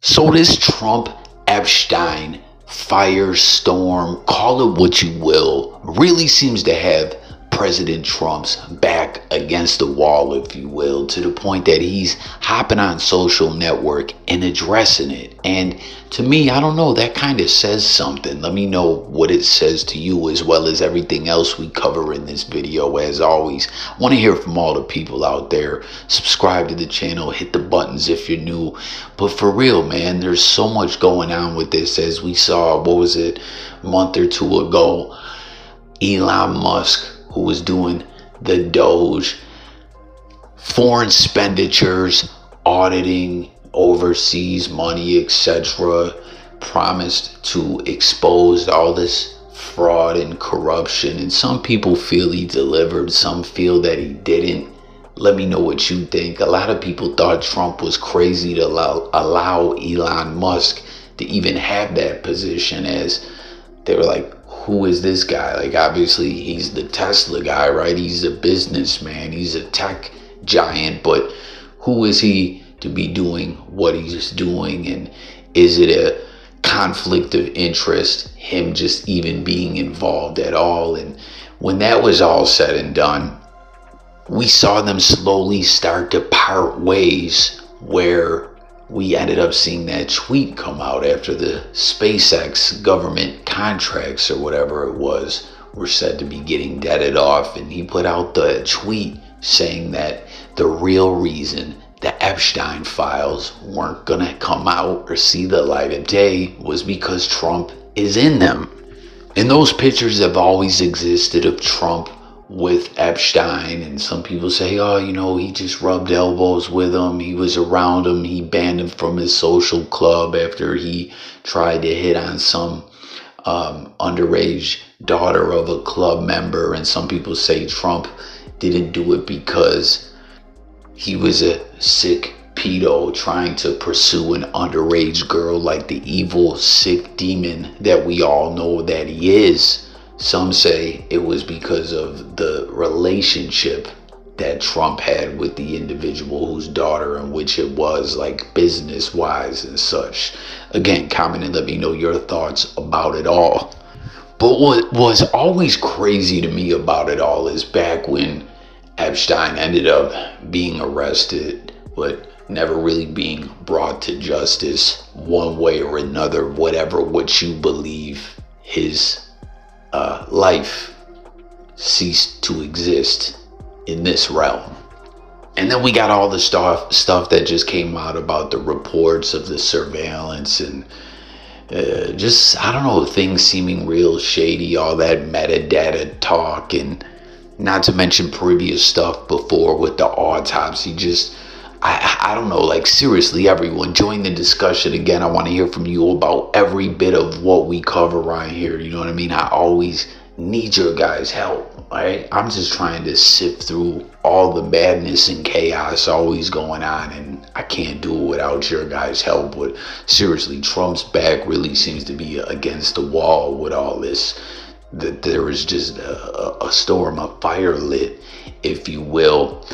So this Trump Epstein firestorm, call it what you will, really seems to have President Trump's back against the wall, if you will, to the point that he's hopping on social network and addressing it. And to me, I don't know, that kind of says something. Let me know what it says to you, as well as everything else we cover in this video. As always, I want to hear from all the people out there. Subscribe to the channel, hit the buttons if you're new. But for real, man, there's so much going on with this. As we saw, what was it, a month or two ago, Elon Musk, who was doing the Doge, foreign expenditures, auditing, overseas money, etc., promised to expose all this fraud and corruption. And some people feel he delivered, some feel that he didn't. Let me know what you think. A lot of people thought Trump was crazy to allow Elon Musk to even have that position, as they were like, who is this guy? Like, obviously he's the Tesla guy, right? He's a businessman, he's a tech giant, but who is he to be doing what he's doing? And is it a conflict of interest, him just even being involved at all? And when that was all said and done, we saw them slowly start to part ways, where we ended up seeing that tweet come out after the SpaceX government contracts, or whatever it was, were said to be getting deaded off. And he put out the tweet saying that the real reason the Epstein files weren't gonna come out or see the light of day was because Trump is in them. And those pictures have always existed of Trump with Epstein, and some people say, oh, you know, he just rubbed elbows with him, he was around him, he banned him from his social club after he tried to hit on some underage daughter of a club member. And some people say Trump didn't do it because he was a sick pedo trying to pursue an underage girl, like the evil, sick demon that we all know that he is. Some say it was because of the relationship that Trump had with the individual whose daughter, in which it was, like, business wise and such. Again, comment and let me know your thoughts about it all. But what was always crazy to me about it all is back when Epstein ended up being arrested, but never really being brought to justice one way or another, whatever what you believe, his life ceased to exist in this realm. And then we got all the stuff that just came out about the reports of the surveillance, and just, I don't know, things seeming real shady, all that metadata talk, and not to mention previous stuff before with the autopsy. Just, I don't know, like, seriously, everyone, join the discussion. Again, I want to hear from you about every bit of what we cover right here. You know what I mean? I always need your guys' help, right? I'm just trying to sift through all the madness and chaos always going on, and I can't do it without your guys' help. But seriously, Trump's back really seems to be against the wall with all this. That there is just a storm, a fire lit, if you will.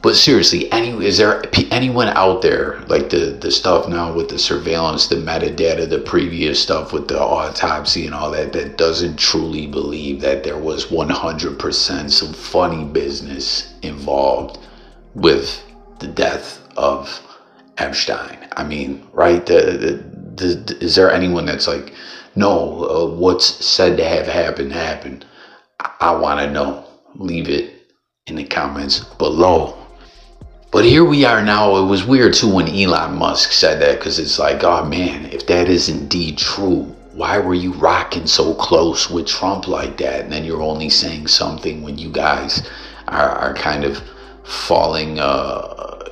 But seriously, is there anyone out there, like the stuff now with the surveillance, the metadata, the previous stuff with the autopsy and all that, that doesn't truly believe that there was 100% some funny business involved with the death of Epstein? I mean, right? Is there anyone that's like, no, what's said to have happened? I want to know. Leave it in the comments below. But here we are now. It was weird too when Elon Musk said that, because it's like, oh man, if that is indeed true, why were you rocking so close with Trump like that? And then you're only saying something when you guys are kind of falling,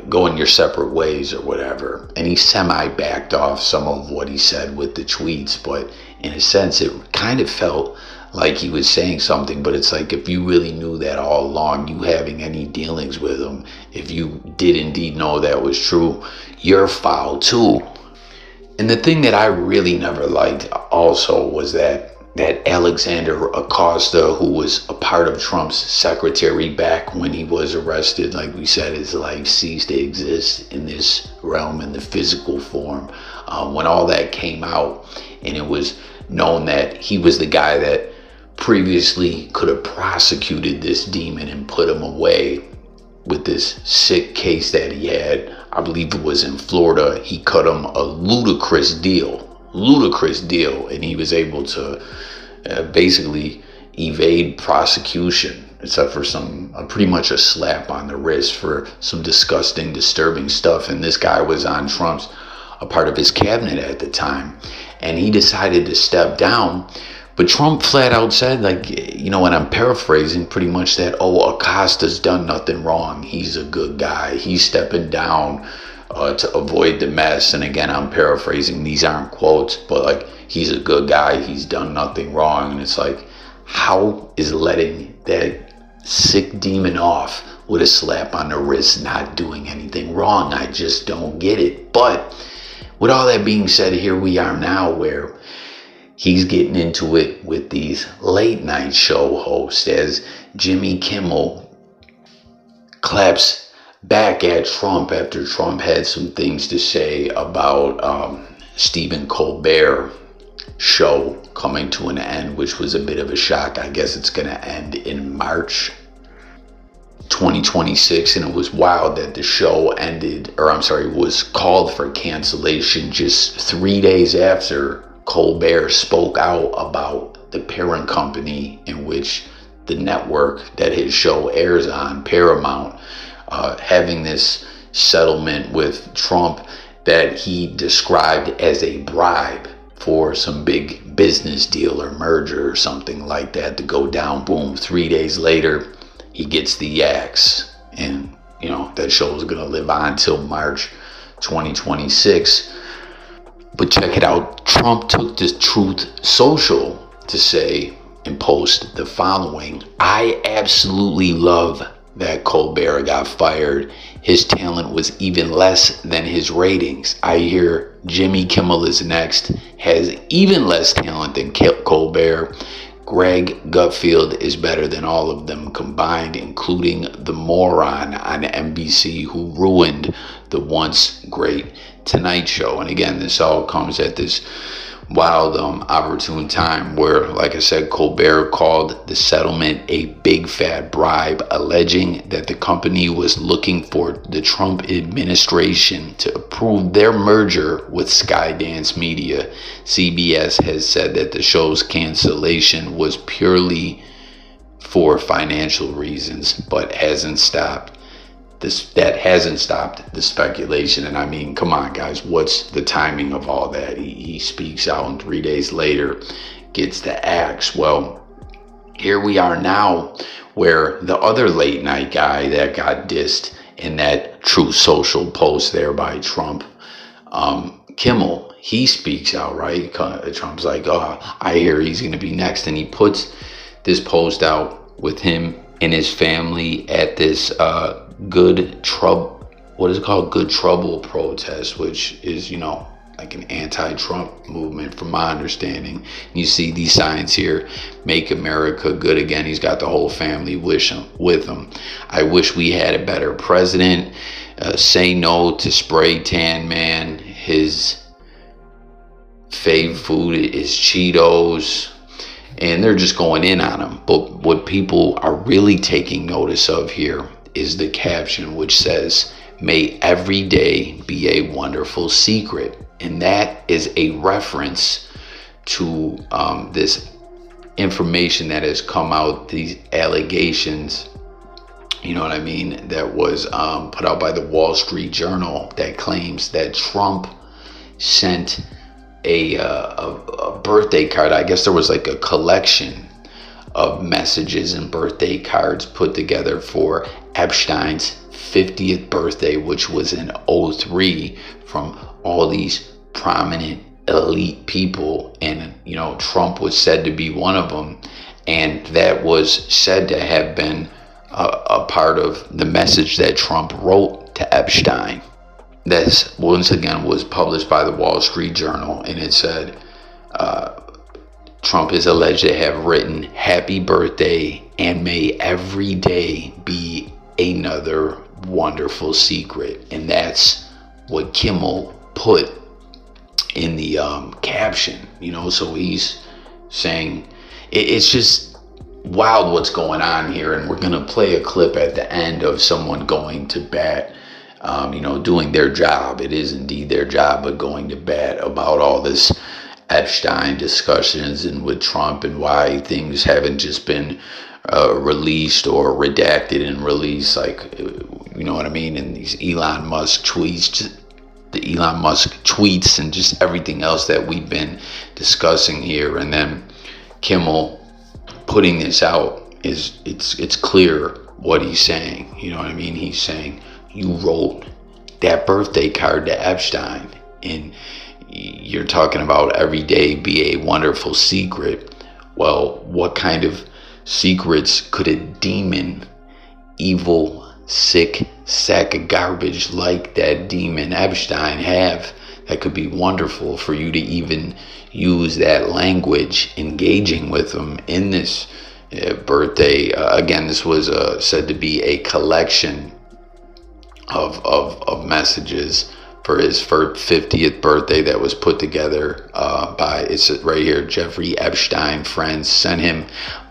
going your separate ways or whatever. And he semi-backed off some of what he said with the tweets, but in a sense it kind of felt like he was saying something. But it's like, if you really knew that all along, you having any dealings with him, if you did indeed know that was true, you're foul too. And the thing that I really never liked also was that that Alexander Acosta, who was a part of Trump's secretary back when he was arrested, like we said, his life ceased to exist in this realm in the physical form. When all that came out, and it was known that he was the guy that previously could have prosecuted this demon and put him away with this sick case that he had. I believe it was in Florida. He cut him a ludicrous deal, and he was able to basically evade prosecution, except for pretty much a slap on the wrist for some disgusting, disturbing stuff. And this guy was on a part of his cabinet at the time, and he decided to step down. But Trump flat out said, like, and I'm paraphrasing pretty much that, Acosta's done nothing wrong. He's a good guy. He's stepping down to avoid the mess. And again, I'm paraphrasing. These aren't quotes, but like, he's a good guy. He's done nothing wrong. And it's like, how is letting that sick demon off with a slap on the wrist not doing anything wrong? I just don't get it. But with all that being said, here we are now where he's getting into it with these late night show hosts as Jimmy Kimmel claps back at Trump after Trump had some things to say about Stephen Colbert show coming to an end, which was a bit of a shock. I guess it's going to end in March 2026, and it was wild that the show was called for cancellation just 3 days after Colbert spoke out about the parent company in which the network that his show airs on, Paramount, having this settlement with Trump that he described as a bribe for some big business deal or merger or something like that to go down. Boom, 3 days later, he gets the axe. And, that show is going to live on till March 2026. But check it out. Trump took this Truth Social to say and post the following: I absolutely love that Colbert got fired. His talent was even less than his ratings. I hear Jimmy Kimmel is next, has even less talent than Colbert. Greg Gutfeld is better than all of them combined, including the moron on NBC who ruined the once great Tonight Show. And again, this all comes at this wild, opportune time where, like I said, Colbert called the settlement a big fat bribe, alleging that the company was looking for the Trump administration to approve their merger with Skydance Media. CBS has said that the show's cancellation was purely for financial reasons, but hasn't stopped the speculation. And I mean, come on, guys, what's the timing of all that? He speaks out, and 3 days later gets the axe. Well, here we are now where the other late night guy that got dissed in that Truth Social post there by Trump, Kimmel, he speaks out, right? Trump's like, I hear he's going to be next. And he puts this post out with him and his family at this Good Trouble protest, which is, like an anti-Trump movement from my understanding. And you see these signs here: Make America Good Again. He's got the whole family with him. I wish we had a better president. Say no to spray tan man. His fave food is Cheetos. And they're just going in on him. But what people are really taking notice of here is the caption, which says, may every day be a wonderful secret. And that is a reference to this information that has come out, these allegations, that was put out by the Wall Street Journal that claims that Trump sent a birthday card. I guess there was like a collection of messages and birthday cards put together for Epstein's 50th birthday, which was in 2003, from all these prominent elite people. And, Trump was said to be one of them. And that was said to have been a part of the message that Trump wrote to Epstein. This, once again, was published by the Wall Street Journal, and it said, Trump is alleged to have written "Happy Birthday" and "May every day be another wonderful secret," and that's what Kimmel put in the caption. So he's saying it's just wild what's going on here, and we're gonna play a clip at the end of someone going to bat. Doing their job. It is indeed their job, but going to bat about all this Epstein discussions and with Trump and why things haven't just been released or redacted and released, like, you know what I mean? And these Elon Musk tweets, and just everything else that we've been discussing here. And then Kimmel putting this out, it's clear what he's saying. You know what I mean? He's saying, you wrote that birthday card to Epstein, and you're talking about every day be a wonderful secret. Well, what kind of secrets could a demon, evil, sick sack of garbage like that demon Epstein have that could be wonderful for you to even use that language engaging with him in this birthday? Again, this was said to be a collection of messages for his 50th birthday that was put together by, it's right here, Jeffrey Epstein friends sent him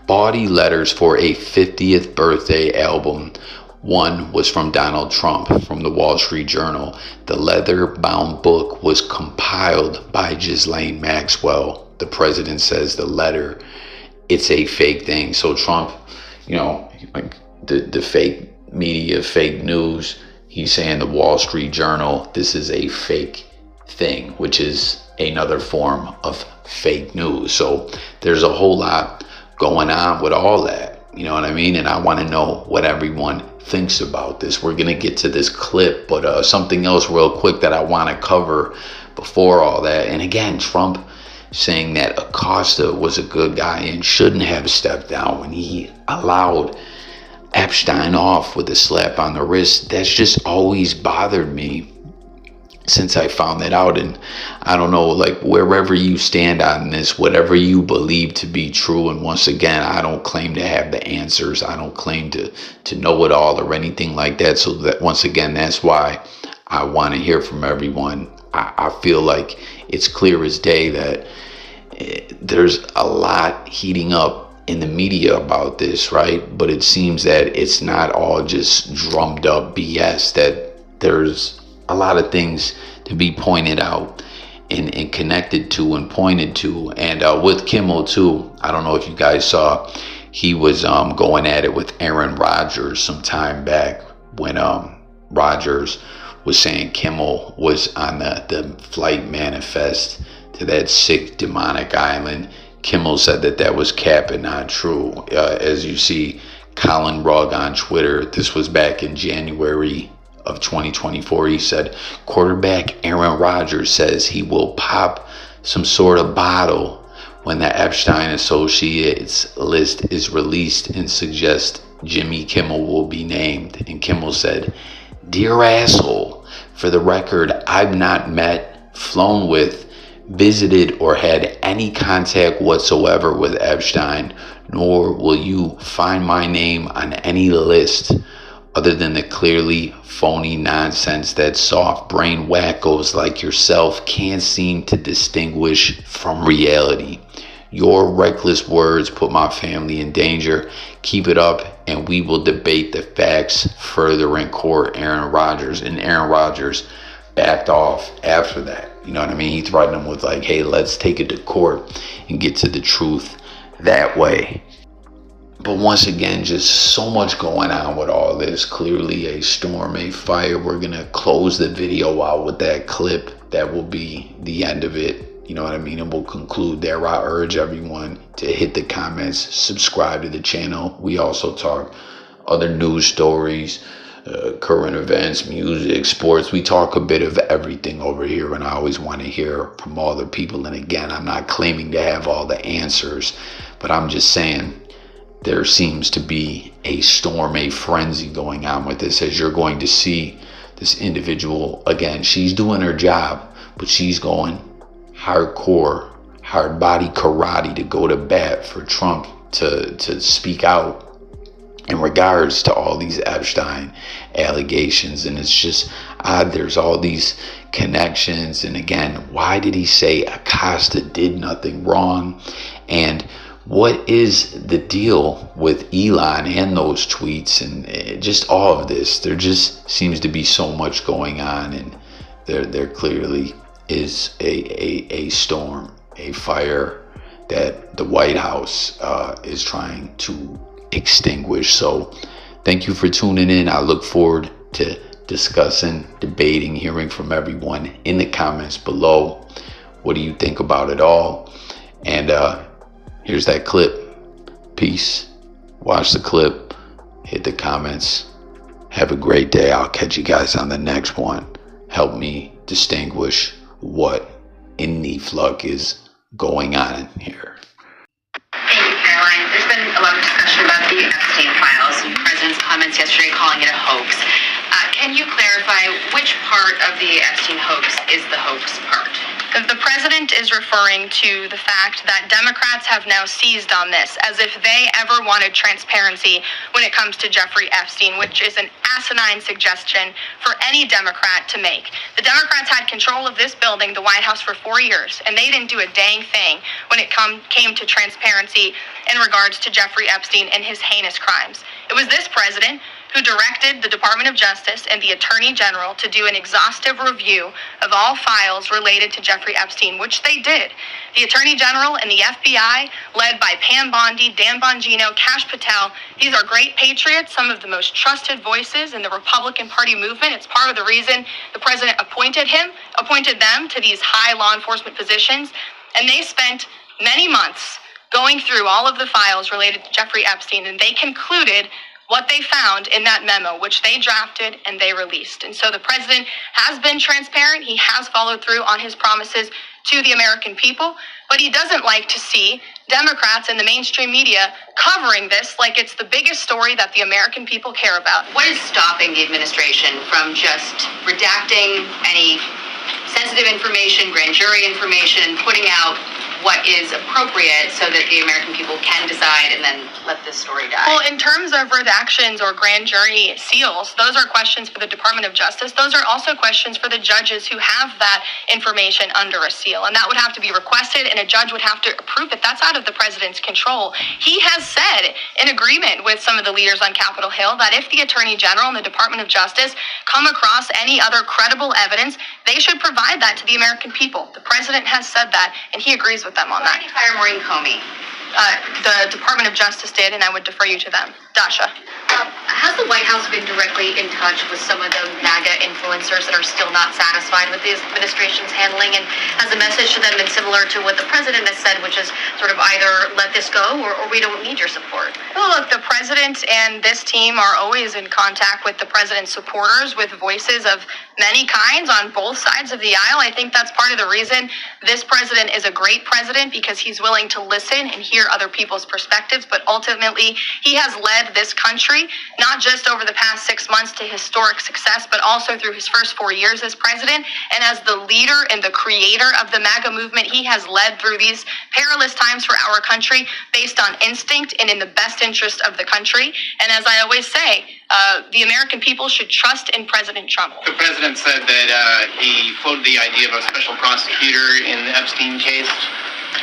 bawdy letters for a 50th birthday album. One was from Donald Trump from the Wall Street Journal. The leather-bound book was compiled by Ghislaine Maxwell. The president says the letter, it's a fake thing. So Trump, like the fake media, fake news, he's saying the Wall Street Journal, this is a fake thing, which is another form of fake news. So there's a whole lot going on with all that, you know what I mean? And I want to know what everyone thinks about this. We're going to get to this clip, but something else real quick that I want to cover before all that. And again, Trump saying that Acosta was a good guy and shouldn't have stepped down when he allowed Epstein off with a slap on the wrist. That's just always bothered me since I found that out. And I don't know, like, wherever you stand on this, whatever you believe to be true, and once again, I don't claim to have the answers, I don't claim to know it all or anything like that. So that, once again, that's why I want to hear from everyone. I feel like it's clear as day that there's a lot heating up in the media about this, right? But it seems that it's not all just drummed up BS, that there's a lot of things to be pointed out and connected to and pointed to. And with Kimmel too, I don't know if you guys saw, he was going at it with Aaron Rodgers some time back when Rodgers was saying Kimmel was on the flight manifest to that sick demonic island. Kimmel said that was cap and not true. As you see, Colin Rugg on Twitter, this was back in January of 2024. He said, quarterback Aaron Rodgers says he will pop some sort of bottle when the Epstein Associates list is released and suggests Jimmy Kimmel will be named. And Kimmel said, dear asshole, for the record, I've not met, flown with, visited, or had any contact whatsoever with Epstein, nor will you find my name on any list other than the clearly phony nonsense that soft brain wackos like yourself can't seem to distinguish from reality. Your reckless words put my family in danger. Keep it up and we will debate the facts further in court. Aaron Rodgers. And Aaron Rodgers backed off after that. You know what I mean? He threatened him with like, hey, let's take it to court and get to the truth that way. But once again, just so much going on with all this. Clearly a storm, a fire. We're going to close the video out with that clip. That will be the end of it. You know what I mean? And we'll conclude there. I urge everyone to hit the comments, subscribe to the channel. We also talk other news stories, current events, music, sports. We talk a bit of everything over here, and I always want to hear from other people. And again, I'm not claiming to have all the answers, but I'm just saying there seems to be a storm, a frenzy going on with this, as you're going to see this individual. Again, she's doing her job, but she's going hardcore hard body karate to go to bat for Trump to speak out in regards to all these Epstein allegations. And it's just odd. There's all these connections. And again, why did he say Acosta did nothing wrong? And what is the deal with Elon and those tweets and just all of this? There just seems to be so much going on, and there clearly is a storm, a fire that the White House is trying to extinguish. So thank you for tuning in. I look forward to discussing, debating, hearing from everyone in the comments below. What do you think about it all? And here's that clip. Peace. Watch the clip. Hit the comments. Have a great day. I'll catch you guys on the next one. Help me distinguish what in the flux is going on here. Thank you, Caroline. There's been a lot of discussion about the Epstein files and the president's comments yesterday calling it a hoax. Can you clarify which part of the Epstein hoax is the hoax part? The president is referring to the fact that Democrats have now seized on this as if they ever wanted transparency when it comes to Jeffrey Epstein, which is an asinine suggestion for any Democrat to make. The Democrats had control of this building, the White House, for 4 years, and they didn't do a dang thing when it came to transparency in regards to Jeffrey Epstein and his heinous crimes. It was this president who directed the Department of Justice and the Attorney General to do an exhaustive review of all files related to Jeffrey Epstein, which they did. The Attorney General and the FBI, led by Pam Bondi, Dan Bongino, Kash Patel, these are great patriots, some of the most trusted voices in the Republican Party movement. It's part of the reason the president appointed them to these high law enforcement positions, and they spent many months going through all of the files related to Jeffrey Epstein, and they concluded what they found in that memo, which they drafted and they released. And so the president has been transparent. He has followed through on his promises to the American people, but he doesn't like to see Democrats and the mainstream media covering this like it's the biggest story that the American people care about. What is stopping the administration from just redacting any sensitive information, grand jury information, and putting out what is appropriate so that the American people can decide and then let this story die? Well, in terms of redactions or grand jury seals, those are questions for the Department of Justice. Those are also questions for the judges who have that information under a seal. And that would have to be requested, and a judge would have to approve it. That's out of the president's control. He has said, in agreement with some of the leaders on Capitol Hill, that if the Attorney General and the Department of Justice come across any other credible evidence, they should provide that to the American people. The president has said that, and he agrees with them on that. Why did you fire Maureen Comey? The Department of Justice did, and I would defer you to them. Dasha. Has the White House been directly in touch with some of the MAGA influencers that are still not satisfied with the administration's handling? And has the message to them been similar to what the president has said, which is sort of either let this go or we don't need your support? Well, look, the president and this team are always in contact with the president's supporters, with voices of many kinds on both sides of the aisle. I think that's part of the reason this president is a great president, because he's willing to listen and hear other people's perspectives. But ultimately, he has led this country, not just over the past 6 months to historic success, but also through his first 4 years as president. And as the leader and the creator of the MAGA movement, he has led through these perilous times for our country based on instinct and in the best interest of the country. And as I always say, the American people should trust in President Trump. The president said that he floated the idea of a special prosecutor in the Epstein case.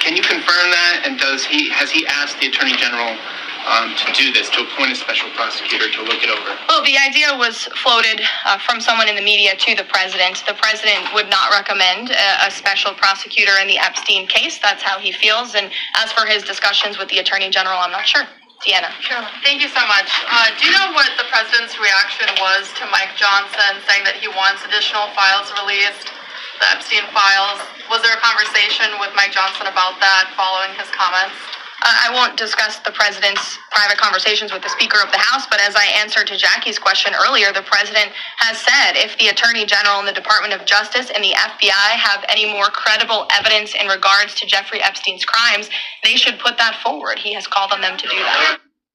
Can you confirm that? And has he asked the Attorney General to do this, to appoint a special prosecutor to look it over? Well, the idea was floated from someone in the media to the president. The president would not recommend a special prosecutor in the Epstein case. That's how he feels. And as for his discussions with the Attorney General, I'm not sure. Deanna. Sure. Thank you so much. Do you know what the president's reaction was to Mike Johnson saying that he wants additional files released, the Epstein files? Was there a conversation with Mike Johnson about that following his comments? I won't discuss the president's private conversations with the Speaker of the House, but as I answered to Jackie's question earlier, the president has said if the Attorney General and the Department of Justice and the FBI have any more credible evidence in regards to Jeffrey Epstein's crimes, they should put that forward. He has called on them to do that.